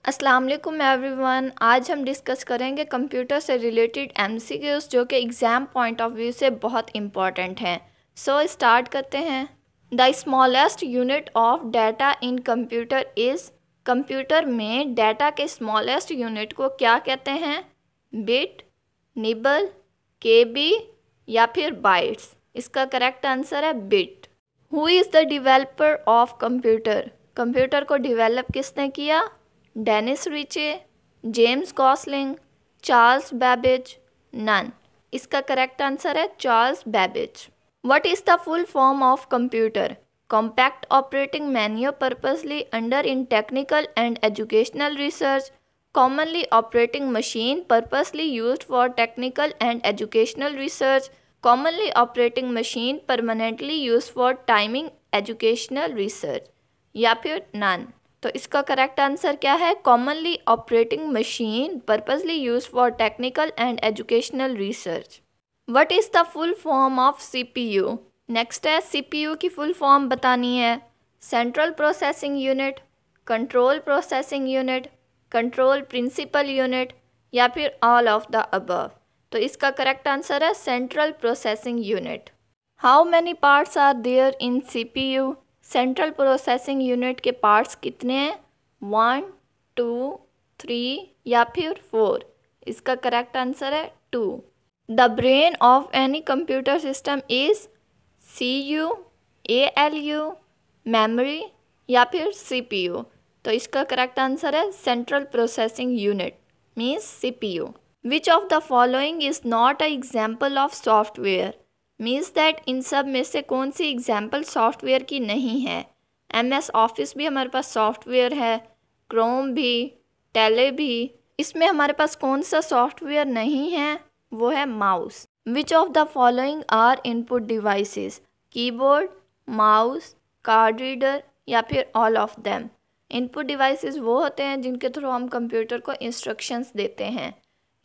अस्सलाम वालेकुम एवरीवन। आज हम डिस्कस करेंगे कंप्यूटर से रिलेटेड एमसीक्यूज जो कि एग्ज़ाम पॉइंट ऑफ व्यू से बहुत इम्पॉर्टेंट हैं। सो स्टार्ट करते हैं। The smallest unit of data in computer is. Computer में डाटा के स्मॉलेस्ट यूनिट को क्या कहते हैं? बिट, निबल, केबी या फिर बाइट्स। इसका करेक्ट आंसर है bit. Who is the developer of computer? Computer को डेवलप किसने किया? Dennis Ritchie, James Gosling, Charles Babbage, none. इसका करेक्ट आंसर है Charles Babbage. What is the full form of computer? Compact operating manual purposely under in technical and educational research, commonly operating machine purposely used for technical and educational research, commonly operating machine permanently used for timing educational research, या फिर none। तो इसका correct answer क्या है? Commonly operating machine purposely use for technical and educational research. What is the full form of CPU? Next है CPU की full form बतानी है। Central processing unit, control processing unit, control principal unit या फिर all of the above. तो इसका correct answer है central processing unit. How many parts are there in CPU? Central processing unit के parts कितने हैं? 1, 2, 3 या फिर 4। इसका करेक्ट आंसर है 2। The brain of any computer system is CPU, ALU, memory या फिर CPU। तो इसका करेक्ट आंसर है central processing unit means CPU। Which of the following is not a example of software? Means that in सब में से कौन सी example software की नहीं है? MS ऑफिस भी हमारे पास सॉफ्टवेयर है, क्रोम भी, टेले भी। इसमें हमारे पास कौन सा सॉफ्टवेयर नहीं है? वो है mouse. Which of the following are input devices? Keyboard, mouse, card reader या फिर all of them. Input devices वो होते हैं जिनके थ्रू हम कंप्यूटर को इंस्ट्रक्शंस देते हैं।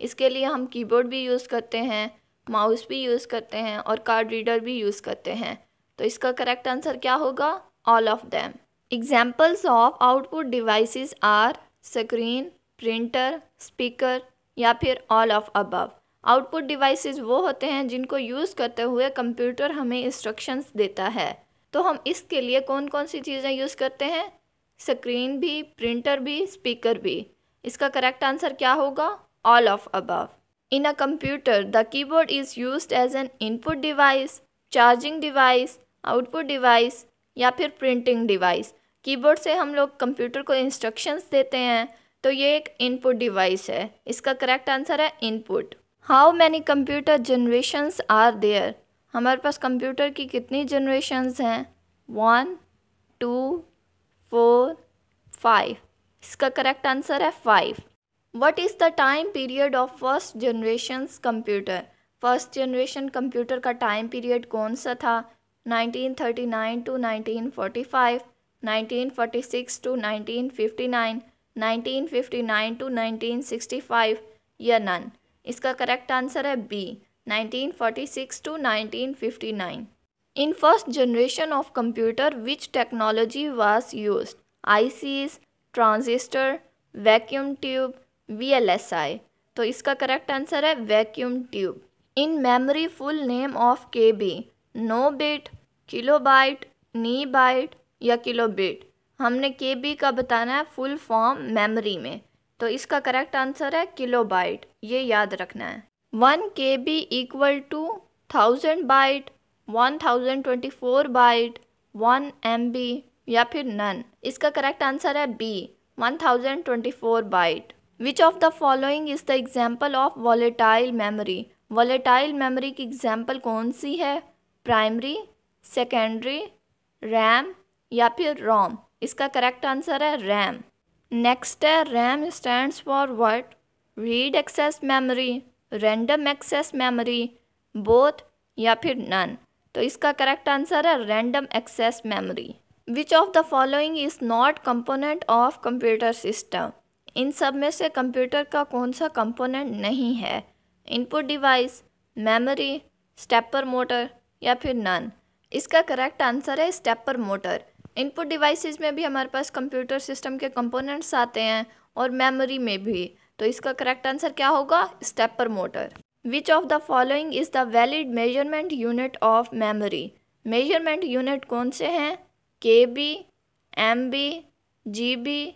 इसके लिए हम कीबोर्ड भी यूज़ करते हैं, माउस भी यूज़ करते हैं और कार्ड रीडर भी यूज़ करते हैं। तो इसका करेक्ट आंसर क्या होगा? All of them. Examples of output devices are screen, printer, speaker या फिर all of above. Output devices वो होते हैं जिनको यूज़ करते हुए कंप्यूटर हमें इंस्ट्रक्शंस देता है। तो हम इसके लिए कौन कौन सी चीज़ें यूज़ करते हैं? स्क्रीन भी, प्रिंटर भी, स्पीकर भी। इसका करेक्ट आंसर क्या होगा? All of above. In a computer the keyboard is used as an input device, charging device, output device या फिर प्रिंटिंग डिवाइस। कीबोर्ड से हम लोग कंप्यूटर को इंस्ट्रक्शंस देते हैं, तो ये एक इनपुट डिवाइस है। इसका करेक्ट आंसर है input. How many computer generations are there? हमारे पास कंप्यूटर की कितनी जनरेशन्स हैं? 1, 2, 4, 5। इसका करेक्ट आंसर है 5। What is the time period of first generations computer? First generation computer का टाइम पीरियड कौन सा था? 1939 टू 1945, 1946 टू 1959, 1959 टू 1965 या नन। इसका करेक्ट आंसर है B, 1946 to 1959। In first generation of computer, which technology was used? ICs, transistor, vacuum tube, VLSI। तो इसका correct answer है vacuum tube. In memory full name of KB? No bit, kilobyte, नी byte या kilobit. हमने KB का बताना है full form memory में, तो इसका करेक्ट आंसर है किलोबाइट। ये याद रखना है। 1 KB equal to 1000 byte, 1024 byte, 1 MB या फिर नन। इसका करेक्ट आंसर है B, 1024 byte. Which of the following is the example of volatile memory? Volatile memory की एग्जाम्पल कौन सी है? प्राइमरी, सेकेंडरी, रैम या फिर रोम। इसका करेक्ट आंसर है रैम। नेक्स्ट है RAM stands for what? Read access memory, random access memory, both या फिर नन। तो इसका करेक्ट आंसर है random access memory. Which of the following is not component of computer system? इन सब में से कंप्यूटर का कौन सा कंपोनेंट नहीं है? Input device, memory, stepper motor या फिर नन। इसका करेक्ट आंसर है स्टेपर मोटर। इनपुट डिवाइसेस में भी हमारे पास कंप्यूटर सिस्टम के कंपोनेंट्स आते हैं और मेमोरी में भी। तो इसका करेक्ट आंसर क्या होगा? Stepper motor. Which of the following is the valid measurement unit of memory? Measurement unit कौन से हैं? KB, MB, GB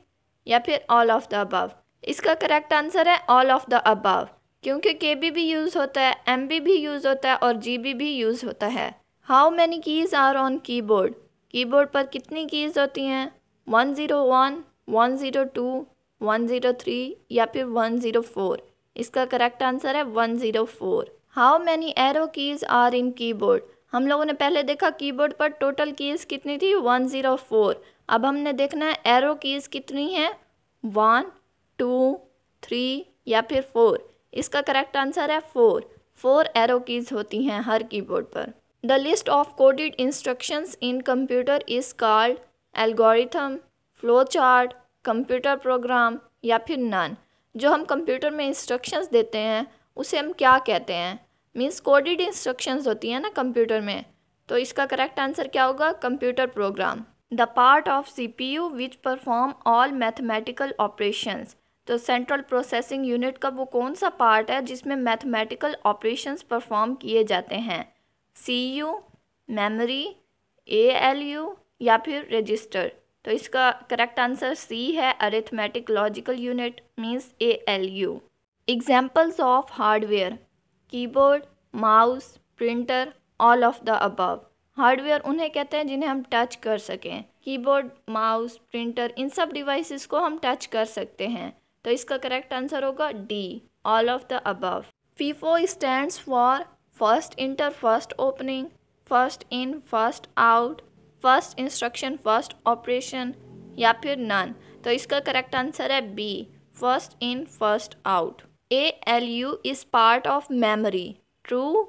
या फिर ऑल ऑफ द अबव? इसका करेक्ट आंसर है ऑल ऑफ द अबव, क्योंकि KB भी यूज़ होता है, MB भी यूज़ होता है और GB भी यूज़ होता है। How many keys are on keyboard? Keyboard पर कितनी कीज़ होती हैं? 101, 102, 103 या फिर 104? इसका करेक्ट आंसर है 104। How many arrow keys are in keyboard? हम लोगों ने पहले देखा कीबोर्ड पर टोटल कीज़ कितनी थी? 104। अब हमने देखना है एरो कीज़ कितनी हैं? 1, 2, 3 या फिर 4? इसका करेक्ट आंसर है 4 एरो कीज़ होती हैं हर कीबोर्ड पर। The list of coded instructions in computer is called algorithm, flow chart, computer program या फिर नन? जो हम कंप्यूटर में इंस्ट्रक्शंस देते हैं उसे हम क्या कहते हैं? मीन्स कोडेड इंस्ट्रक्शंस होती हैं ना कंप्यूटर में, तो इसका करेक्ट आंसर क्या होगा? Computer program. The part of CPU which perform all mathematical operations? तो सेंट्रल प्रोसेसिंग यूनिट का वो कौन सा पार्ट है जिसमें मैथमेटिकल ऑपरेशंस परफॉर्म किए जाते हैं? CU, मेमोरी, ALU या फिर रजिस्टर? तो इसका करेक्ट आंसर C है, arithmetic logical unit means ALU। Examples of hardware: keyboard, mouse, printer, all of the above. Hardware उन्हें कहते हैं जिन्हें हम टच कर सकें। कीबोर्ड, माउस, प्रिंटर, इन सब डिवाइसेस को हम टच कर सकते हैं। तो इसका करेक्ट आंसर होगा D, all of the above. FIFO stands for first inter first opening, first in first out, first instruction first operation या फिर नन? तो इसका करेक्ट आंसर है B, first in first out. ALU is part of memory, true,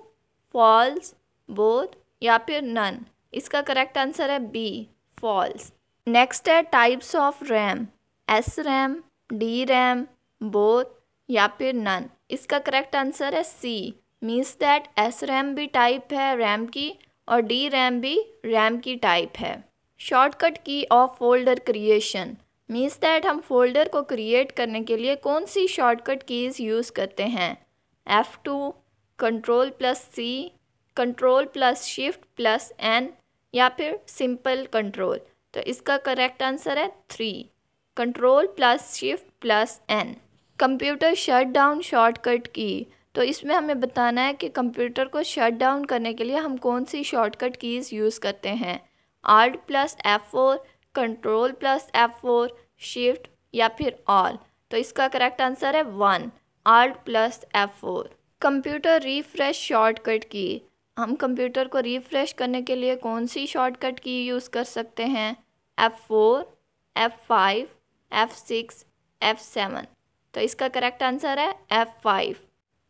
false, both या फिर none? इसका correct answer है B, false. Next है types of RAM, SRAM, DRAM, both या फिर नन? इसका करेक्ट आंसर है C, मीन्स दैट SRAM भी टाइप है रैम की और DRAM भी रैम की टाइप है। शॉर्टकट की of folder creation means that हम फोल्डर को क्रिएट करने के लिए कौन सी शॉर्टकट कीज़ यूज़ करते हैं? F2, Ctrl+C, Ctrl+Shift+N या फिर सिंपल कंट्रोल? तो इसका करेक्ट आंसर है 3, Ctrl+Shift+N। Computer shut down shortcut की, तो इसमें हमें बताना है कि कंप्यूटर को शट डाउन करने के लिए हम कौन सी शॉर्टकट कीज़ यूज़ करते हैं? Alt+F4, Ctrl+F4, शिफ्ट या फिर ऑल? तो इसका करेक्ट आंसर है 1, Alt+F4। कंप्यूटर रिफ्रेश शॉर्टकट की, हम कंप्यूटर को रिफ्रेश करने के लिए कौन सी शॉर्टकट की यूज़ कर सकते हैं? F4, F5, F6, F7? तो इसका करेक्ट आंसर है F5।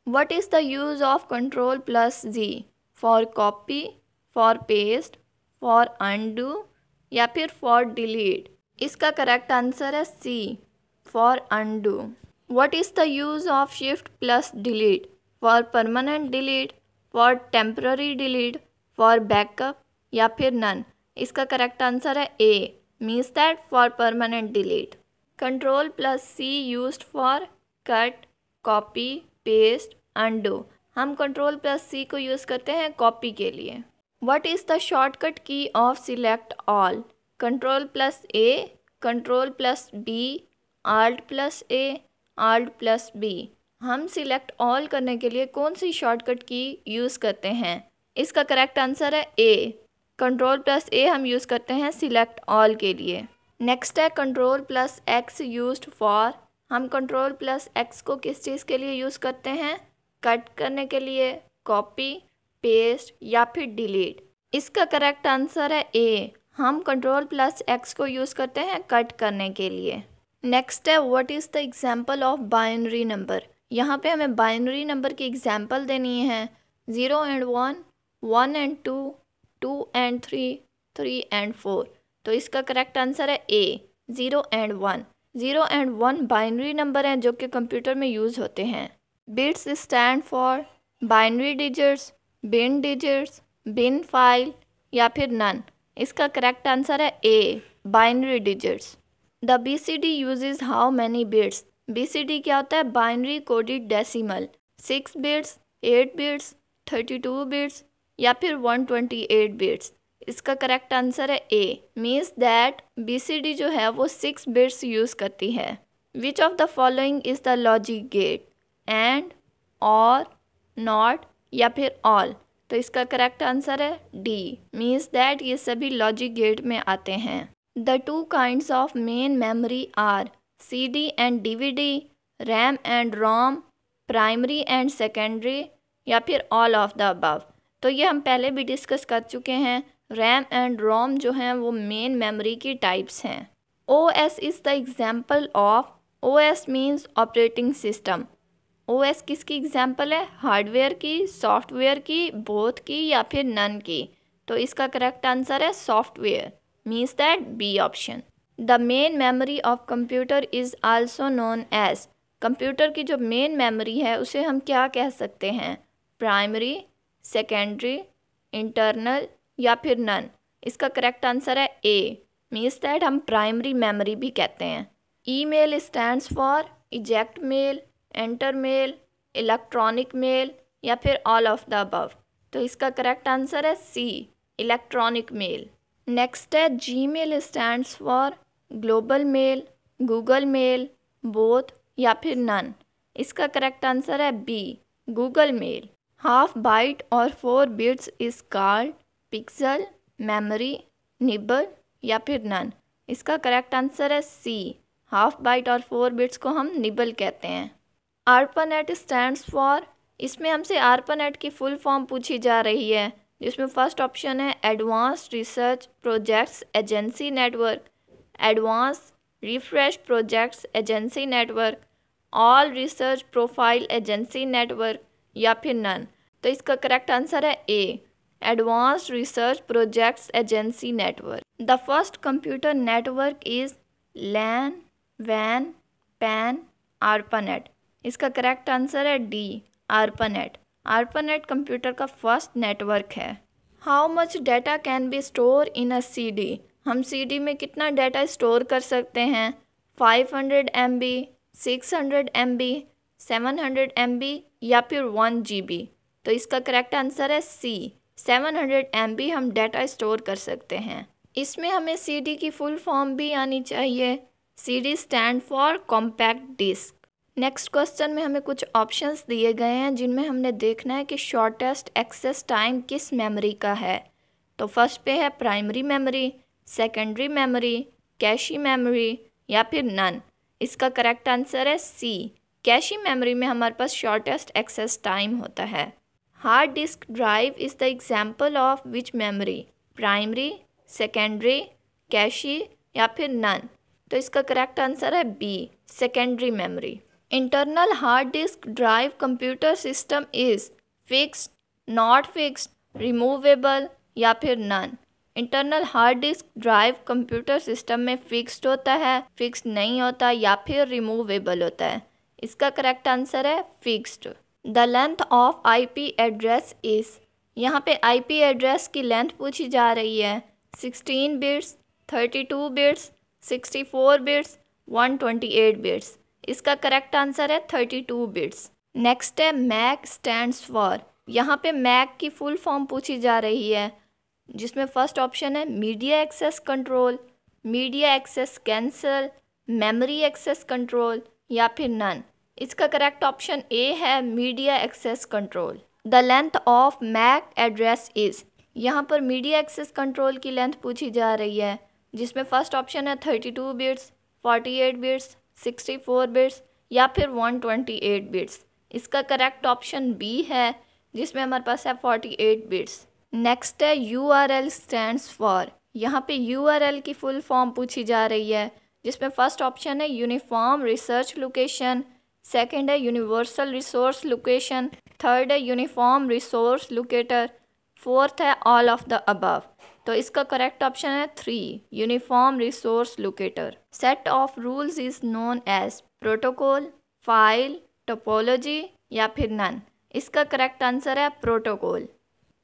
What is the use of Ctrl+Z? For copy, for paste, for undo या फिर फॉर डिलीट? इसका करेक्ट आंसर है C, for undo। What is the use of Shift+Delete? For permanent delete, for temporary delete, for backup या फिर none? इसका correct answer है A, means that for permanent delete. Ctrl+C used for cut, copy, paste, undo? हम Ctrl+C को use करते हैं copy के लिए। What is the shortcut key of select all? Ctrl+A, Ctrl+B, Alt+A, Alt+B? हम select all करने के लिए कौन सी शॉर्टकट की यूज़ करते हैं? इसका करेक्ट आंसर है A, Ctrl+A हम यूज़ करते हैं सिलेक्ट ऑल के लिए। नेक्स्ट है Ctrl+X यूज्ड फॉर, हम Ctrl+X को किस चीज़ के लिए यूज़ करते हैं? कट करने के लिए, कॉपी, पेस्ट या फिर डिलीट? इसका करेक्ट आंसर है A, हम Ctrl+X को यूज़ करते हैं कट करने के लिए। नेक्स्ट है what is the example of binary number? यहाँ पे हमें बाइनरी नंबर की एग्जाम्पल देनी है 0 and 1, 1 and 2, 2 and 3, 3 and 4। तो इसका करेक्ट आंसर है A, 0 and 1। 0 and 1 binary number हैं जो कि कंप्यूटर में यूज़ होते हैं। Bits stand for binary digits, bin digits, bin file या फिर नन? इसका करेक्ट आंसर है A, binary digits. The BCD uses how many bits? BCD क्या होता है? Binary coded decimal. 6 bits, 8 bits, 32 bits या फिर 128 बिट्स। इसका करेक्ट आंसर है ए, मीन्स दैट BCD जो है वो 6 बिट्स यूज़ करती है। Which of the following is the logic gate? And, or, not या फिर ऑल। तो इसका करेक्ट आंसर है डी, मीन्स दैट ये सभी लॉजिक गेट में आते हैं। The two kinds of main memory are CD and DVD, RAM and ROM, primary and secondary या फिर ऑल ऑफ द अबव। तो ये हम पहले भी डिस्कस कर चुके हैं। RAM एंड ROM जो हैं वो मेन मेमोरी की टाइप्स हैं। OS is the example of, OS means operating system. OS किसकी एग्जाम्पल है? हार्डवेयर की, सॉफ्टवेयर की, बोथ की या फिर नन की। तो इसका करेक्ट आंसर है software, means that B option. The main memory of computer is also known as, computer की जो मेन मेमोरी है उसे हम क्या कह सकते हैं? प्राइमरी, सेकेंडरी, इंटरनल या फिर नन। इसका करेक्ट आंसर है ए, मीन्स दैट हम प्राइमरी मेमोरी भी कहते हैं। Email stands for eject mail, enter mail, electronic mail या फिर ऑल ऑफ द अबव। तो इसका करेक्ट आंसर है सी, इलेक्ट्रॉनिक मेल। नेक्स्ट है Gmail stands for global mail, Google mail, both या फिर नन। इसका करेक्ट आंसर है B, Google mail. Half byte or 4 bits is called pixel, memory, nibble या फिर नन। इसका करेक्ट आंसर है सी, हाफ बाइट और 4 बिट्स को हम निबल कहते हैं। ARPANET स्टैंड्स फॉर, इसमें हमसे ARPANET की फुल फॉर्म पूछी जा रही है, जिसमें फर्स्ट ऑप्शन है advanced research projects agency network, advance refresh projects agency network, all research profile agency network या फिर नन। तो इसका करेक्ट आंसर है A, advanced research projects agency network. The first computer network is LAN, WAN, PAN, ARPANET। इसका correct answer है D, ARPANET। ARPANET computer का first network है। How much data can be store in a CD? हम CD में कितना data store कर सकते हैं? 500 MB, 600 MB, 700 MB या फिर 1 GB। तो इसका करेक्ट आंसर है सी, 700 MB हम डाटा स्टोर कर सकते हैं। इसमें हमें CD की फुल फॉर्म भी आनी चाहिए। CD stand for compact disc. Next question में हमें कुछ ऑप्शंस दिए गए हैं जिनमें हमने देखना है कि शॉर्टेस्ट एक्सेस टाइम किस मेमोरी का है। तो फर्स्ट पे है primary memory, secondary memory, cache memory या फिर नन। इसका करेक्ट आंसर है सी, कैशी मेमोरी में हमारे पास शॉर्टेस्ट एक्सेस टाइम होता है। Hard disk drive is the example of which memory? Primary, secondary, cache या फिर नन। तो इसका करेक्ट आंसर है B, secondary memory. Internal hard disk drive computer system is fixed, not fixed, removable या फिर none. Internal hard disk drive computer system में fixed होता है, फिक्स्ड नहीं होता या फिर रिमूवेबल होता है। इसका करेक्ट आंसर है fixed. The length of IP address is, यहाँ पे IP एड्रेस की लेंथ पूछी जा रही है। 16 बिट्स, 32 बिट्स, 64 बिट्स, 128 बिट्स। इसका करेक्ट आंसर है 32 बिट्स। नेक्स्ट है मैक स्टैंड्स फॉर, यहाँ पे मैक की फुल फॉर्म पूछी जा रही है, जिसमें फर्स्ट ऑप्शन है media access control, media access cancel, memory access control या फिर नन। इसका करेक्ट ऑप्शन ए है media access control. The length of MAC address is, यहाँ पर मीडिया एक्सेस कंट्रोल की लेंथ पूछी जा रही है, जिसमें फर्स्ट ऑप्शन है 32 बिट्स, 48 बिट्स, 64 बिट्स या फिर 128 बिट्स। इसका करेक्ट ऑप्शन बी है, जिसमें हमारे पास है 48 बिट्स। नेक्स्ट है URL स्टैंड्स फॉर, यहाँ पे URL की फुल फॉर्म पूछी जा रही है, जिसमें फर्स्ट ऑप्शन है यूनिफॉर्म रिसर्च लोकेशन, सेकंड है यूनिवर्सल रिसोर्स लोकेशन, थर्ड है यूनिफॉर्म रिसोर्स लोकेटर, फोर्थ है ऑल ऑफ द अबव। तो इसका करेक्ट ऑप्शन है 3, uniform resource locator. Set of rules is known as protocol, file, topology या फिर none. इसका correct answer है protocol.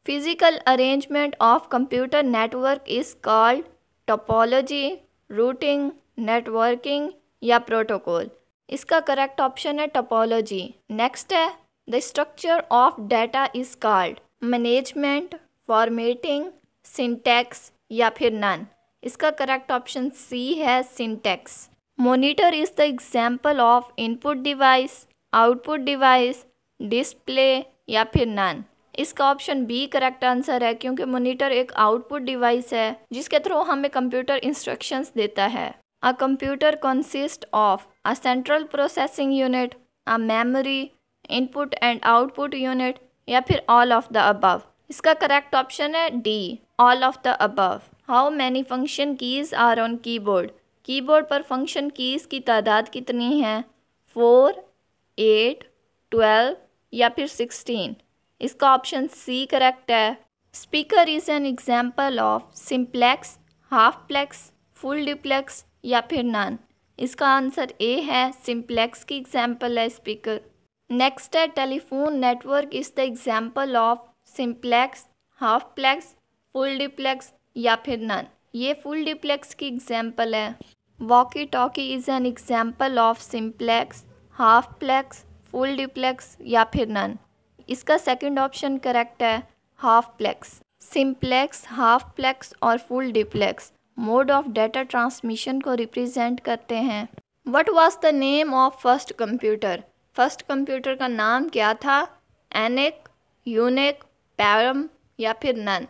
Physical arrangement of computer network is called topology, routing, networking या protocol. इसका correct option है topology. Next है the structure of data is called management, formatting, syntax या फिर नन। इसका करेक्ट ऑप्शन सी है syntax. Monitor is the example of input device, output device, display या फिर नन। इसका ऑप्शन बी करेक्ट आंसर है, क्योंकि मॉनिटर एक आउटपुट डिवाइस है जिसके थ्रू हमें कंप्यूटर इंस्ट्रक्शंस देता है। A computer consist of a central processing unit, a memory, input and output unit या फिर ऑल ऑफ द अबव। इसका करेक्ट ऑप्शन है D, all of the above. How many function keys are on keyboard. Keyboard पर function keys की तादाद कितनी है? 4, 8, 12 या फिर 16। इसका ऑप्शन सी करेक्ट है। Speaker is an example of simplex, half plex, full duplex या फिर नन। इसका आंसर ए है, सिंप्लेक्स की एग्जाम्पल है स्पीकर। नेक्स्ट है telephone network is the example of simplex, half plex, full duplex या फिर नन। ये फुल डुप्लेक्स की एग्जाम्पल है। Walkie talkie is an example of simplex, half plex, full duplex या फिर नन। इसका सेकंड ऑप्शन करेक्ट है, half plex. Simplex, half plex और full duplex mode of data transmission को रिप्रेजेंट करते हैं। What was the name of first computer. First computer का नाम क्या था? एनिक, यूनिक, पैरम या फिर नन।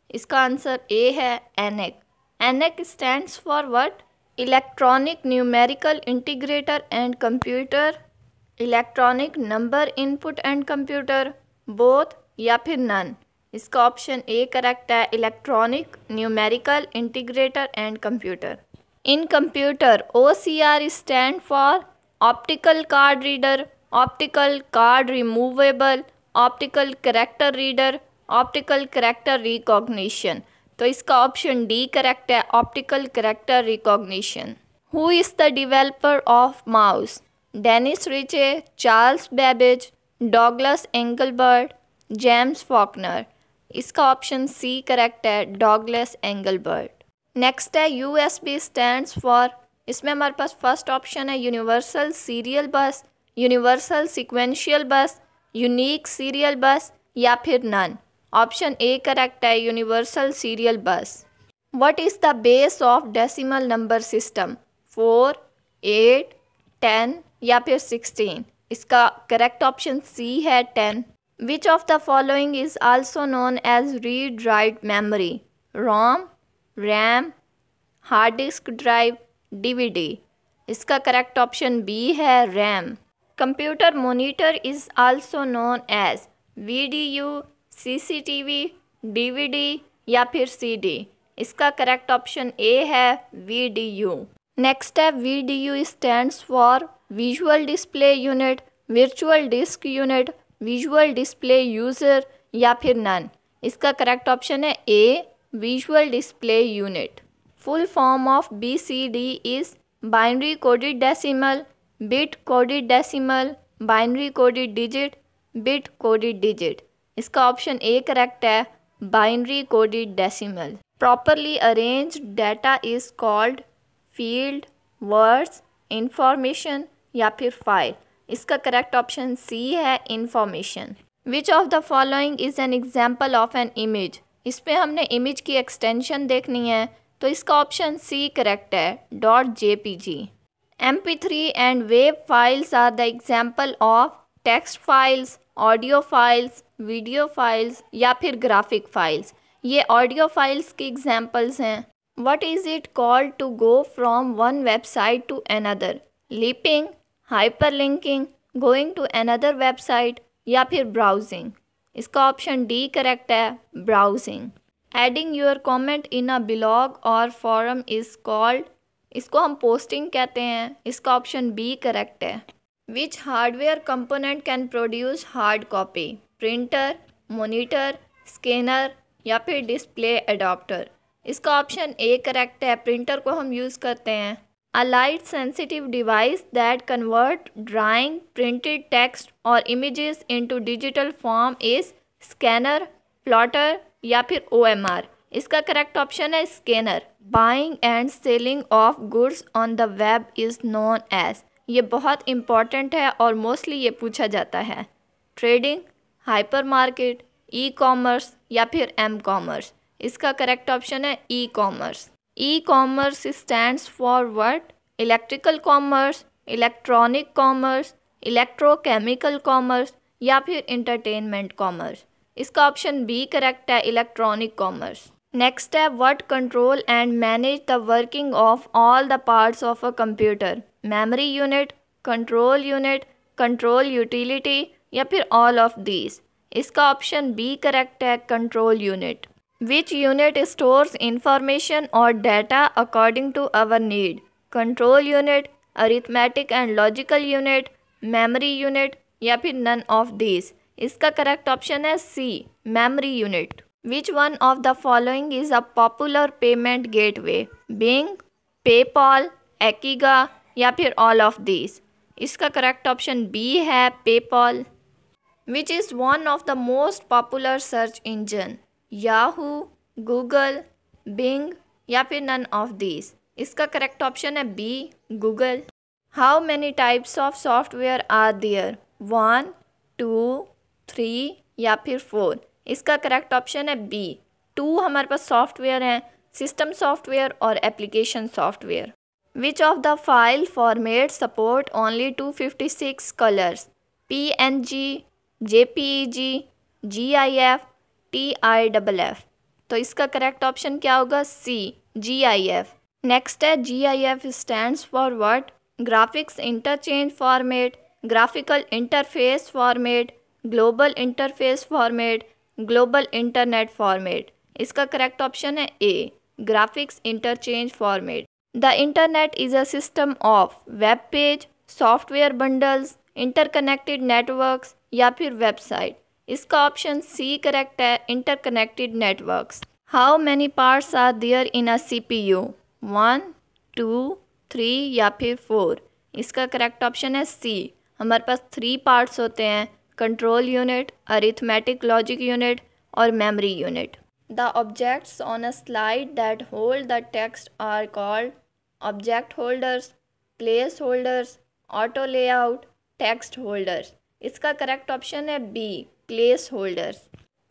इसका आंसर ए है, ENIAC. ENIAC stands for what? Electronic numerical integrator and computer, electronic number input and computer, both या फिर नन। इसका ऑप्शन ए करेक्ट है, electronic numerical integrator and computer. In computer OCR stand for optical card reader, optical card removable, optical character reader, optical character recognition. तो इसका option D correct है, optical character recognition. Who is the developer of mouse? Dennis Ritchie, Charles Babbage, Douglas Engelbart, James Faulkner. इसका option C correct है, Douglas Engelbart. Next है USB stands for. इसमें हमारे पास first option है universal serial बस, universal sequential बस, unique serial बस या फिर नन। ऑप्शन ए करेक्ट है, यूनिवर्सल सीरियल बस। What is the base of decimal number system? 4, 8, 10 या फिर 16। इसका करेक्ट ऑप्शन सी है, 10। Which of the following is also known as read write memory? ROM, RAM, hard disk drive, DVD। इसका correct option B है, RAM. Computer monitor is also known as VDU, CCTV, DVD या फिर CD। इसका correct option A है, VDU। Next है VDU stands for visual display unit, virtual disk unit, visual display user या फिर none. इसका correct option है A, visual display unit. Full form of BCD is binary coded decimal, bit coded decimal, binary coded digit, bit coded digit. इसका option A correct है, binary coded decimal. Properly arranged data is called field, words, information या फिर file. इसका correct option C है, information. Which of the following is an example of an image. इस पर हमने image की एक्सटेंशन देखनी है, तो इसका ऑप्शन सी करेक्ट है, .jpg। MP3 and web files are the example of text files, audio files, video files या फिर ग्राफिक फाइल्स। ये ऑडियो फाइल्स की एग्जाम्पल्स हैं। What is it called to go from one website to another? Linking, hyperlinking, going to another website या फिर browsing. इसका option D correct है, browsing. Adding your comment in a blog or forum is called. इसको हम posting कहते हैं। इसका option B correct है। Which hardware component can produce hard copy? Printer, monitor, scanner या फिर डिस्प्ले एडाप्टर। इसका ऑप्शन ए करेक्ट है, प्रिंटर को हम यूज़ करते हैं। A light sensitive device that convert drawing, printed text और images into digital form is scanner, plotter या फिर OMR। इसका करेक्ट ऑप्शन है scanner. Buying and selling of goods on the web is known as. ये बहुत important है और mostly ये पूछा जाता है। Trading, hyper market, e commerce या फिर एम कॉमर्स। इसका करेक्ट ऑप्शन है e commerce. E commerce stands for what? Electrical commerce, electronic commerce, electrochemical commerce या फिर इंटरटेनमेंट कॉमर्स। इसका ऑप्शन बी करेक्ट है, इलेक्ट्रॉनिक कॉमर्स। नेक्स्ट है what control and manage the working of all the parts of a computer? Memory unit, control utility या फिर all of these. इसका option B correct है, control unit. Which unit stores information और data according to our need? Control unit, arithmetic and logical unit, memory unit या फिर none of these. इसका correct option है C, memory unit. Which one of the following is a popular payment gateway? Bing, PayPal, Ekiga या फिर all of these. इसका correct option B है, PayPal. Which is one of the most popular search engine? Yahoo, Google, Bing या फिर none of these. इसका correct option है B, Google. How many types of software are there? 1, 2, 3 या फिर 4। इसका correct option है B, 2 हमारे पास सॉफ्टवेयर हैं, सिस्टम सॉफ्टवेयर और application software. Which of the file format support only 256 colours? PNG, JPEG, GIF, TIFF। तो इसका करेक्ट ऑप्शन क्या होगा? C, GIF। नेक्स्ट है GIF stands for what? Graphics interchange format, graphical interface format, global interface format, global internet format. इसका correct option है A, graphics interchange format. The internet is a system of web page, software bundles, interconnected networks या फिर website. इसका option C correct है, interconnected networks. How many parts are there in a CPU? 1, 2, 3 या फिर 4। इसका correct option है सी, हमारे पास 3 parts होते हैं, control unit, arithmetic logic unit और memory unit. The objects on a slide that hold the text are called object holders, place holders, auto layout, text holders. इसका correct option है B, place holders.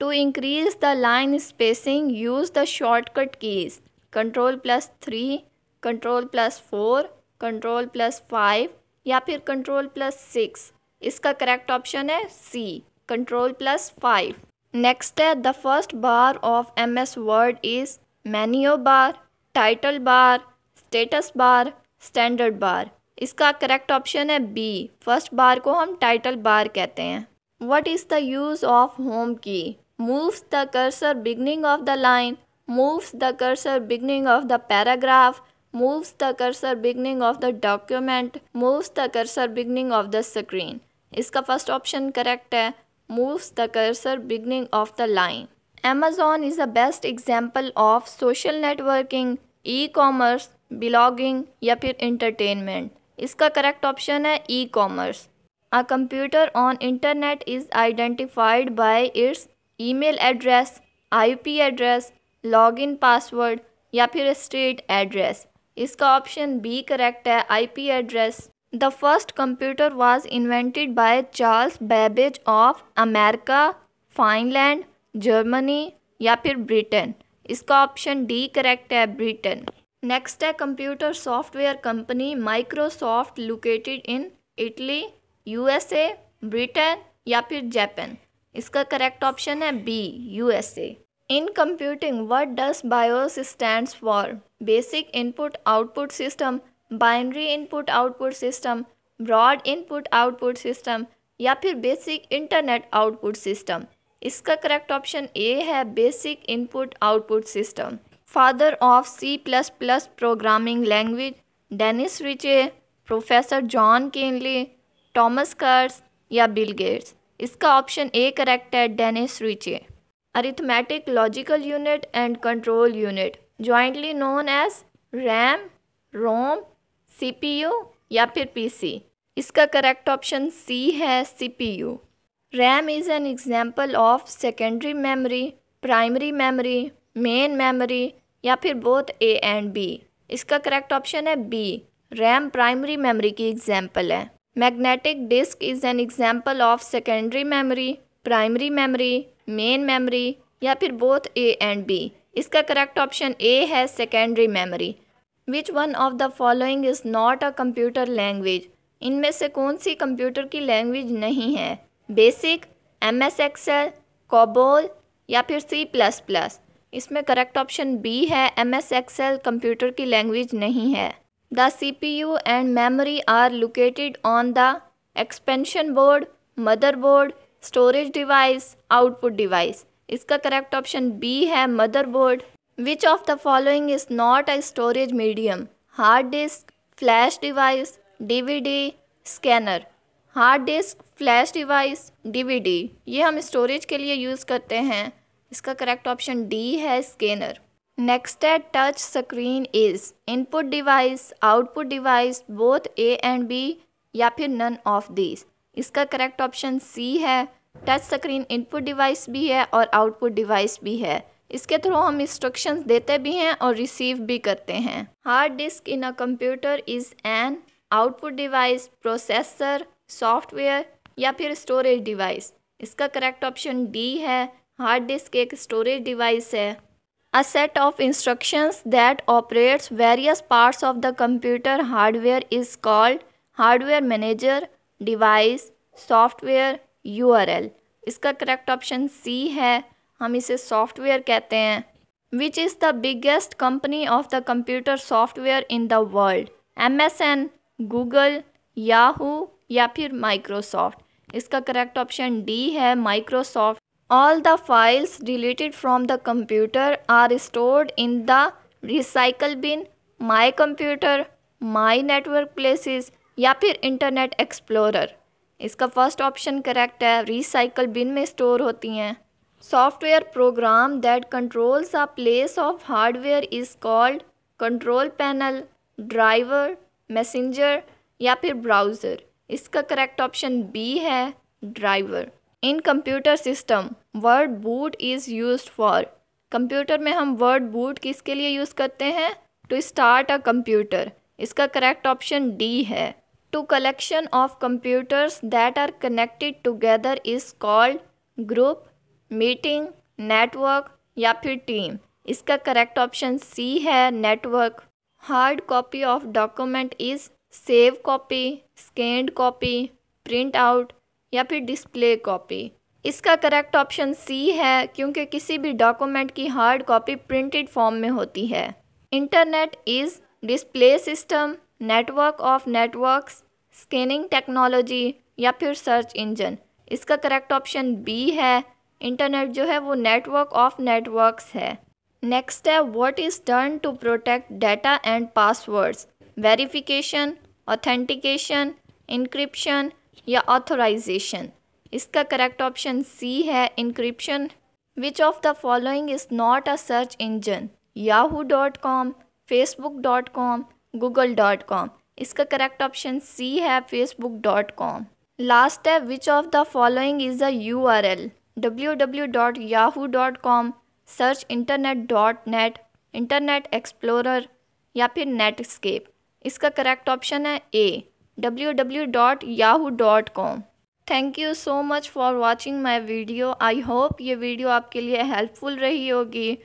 To increase the line spacing use the shortcut keys? Ctrl+3, Ctrl+4, Ctrl+5 या फिर Ctrl+6। इसका correct option है C, Ctrl+5। Next है the first bar of MS word is menu bar, title bar, status bar, standard bar. इसका correct option है B, first bar को हम title bar कहते हैं। What is the use of home key? Moves the cursor beginning of the line, moves the cursor beginning of the paragraph, moves the cursor beginning of the document, moves the cursor beginning of the screen। इसका first option correct है, moves the cursor beginning of the line। Amazon is the best example of social networking, e-commerce, blogging या फिर entertainment। इसका correct option है e-commerce। A computer on internet is identified by its email address, IP address, login password या फिर street address. इसका option B correct है, IP address. The first computer was invented by Charles Babbage of America, Finland, Germany या फिर Britain. इसका option D correct है, Britain. Next है computer software company Microsoft located in Italy, USA, Britain या फिर Japan. इसका correct option है B, USA। In computing, what does BIOS stands for? Basic Input Output System, Binary Input Output System, Broad Input Output System या फिर Basic Internet Output System। इसका correct option A है, Basic Input Output System। Father of C++ Programming Language, Dennis Ritchie, professor John Kenly, Thomas Kurtz या Bill Gates. इसका option A correct है, Dennis Ritchie. Arithmetic logical unit and control unit jointly known as RAM, ROM, CPU या फिर PC। इसका correct option C है, CPU। RAM is an example of secondary memory, primary memory, main memory या फिर both A and B. इसका correct option है B, RAM primary memory की example है। Magnetic disk is an example of secondary memory, primary memory, main memory या फिर both A and B. इसका correct option A है secondary memory. Which one of the following is not a computer language? इनमें से कौन सी computer की language नहीं है? बेसिक, MS एक्सेल, कोबोल या फिर C++। इसमें करेक्ट ऑप्शन बी है, MS एक्सेल कंप्यूटर की लैंग्वेज नहीं है। The CPU and memory are located on the expansion board, motherboard, storage device, output device. इसका करेक्ट ऑप्शन बी है, motherboard. Which of the following is not a storage medium? Hard disk, flash device, DVD, scanner. Hard disk, flash device, DVD ये हम storage के लिए use करते हैं। इसका correct option D है, स्कैनर। नेक्स्ट है touch screen is input device, output device, both A and B या फिर नन ऑफ दीज। इसका करेक्ट ऑप्शन सी है, टच स्क्रीन इनपुट डिवाइस भी है और आउटपुट डिवाइस भी है। इसके थ्रू हम इंस्ट्रक्शंस देते भी हैं और रिसीव भी करते हैं। Hard disk in a computer is an output device, processor, software या फिर स्टोरेज डिवाइस। इसका करेक्ट ऑप्शन डी है, हार्ड डिस्क एक स्टोरेज डिवाइस है। A set of instructions that operates various parts of the computer hardware is called hardware manager, device, software, URL। इसका correct option C है, हम इसे software कहते हैं। Which is the biggest company of the computer software in the world? MSN, Google, Yahoo या फिर Microsoft. इसका correct option D है, Microsoft. All the files deleted from the computer are stored in the recycle bin, my computer, my network places या फिर internet explorer. इसका first option correct है, recycle bin में store होती हैं। Software program that controls a place of hardware is called control panel, driver, messenger या फिर browser. इसका करेक्ट ऑप्शन बी है, driver. In computer system word boot is used for. Computer में हम word boot किसके लिए यूज़ करते हैं? To start a computer. इसका करेक्ट ऑप्शन डी है। To collection of computers that are connected together is called group, meeting, network या फिर टीम। इसका करेक्ट ऑप्शन सी है, network. Hard copy of document is save copy, scanned copy, print out या फिर display copy. इसका correct option C है, क्योंकि किसी भी डॉक्यूमेंट की हार्ड कॉपी प्रिंटेड फॉर्म में होती है। Internet is display system, network of networks, scanning technology या फिर सर्च इंजन। इसका करेक्ट ऑप्शन बी है, इंटरनेट जो है वो नेटवर्क ऑफ नेटवर्क्स है। नेक्स्ट है what is done to protect data and passwords? Verification, authentication, encryption या ऑथराइजेशन। इसका करेक्ट ऑप्शन सी है, encryption. Which of the following is not a search engine? yahoo.com, facebook.com, google.com। इसका correct option C है, facebook.com। Last है which of the following is a URL? www.yahoo.com, search internet.net, internet explorer या फिर Netscape. इसका correct option है ए, www.yahoo.com। Thank you so much for watching my video. I hope ये video आपके लिए helpful रही होगी।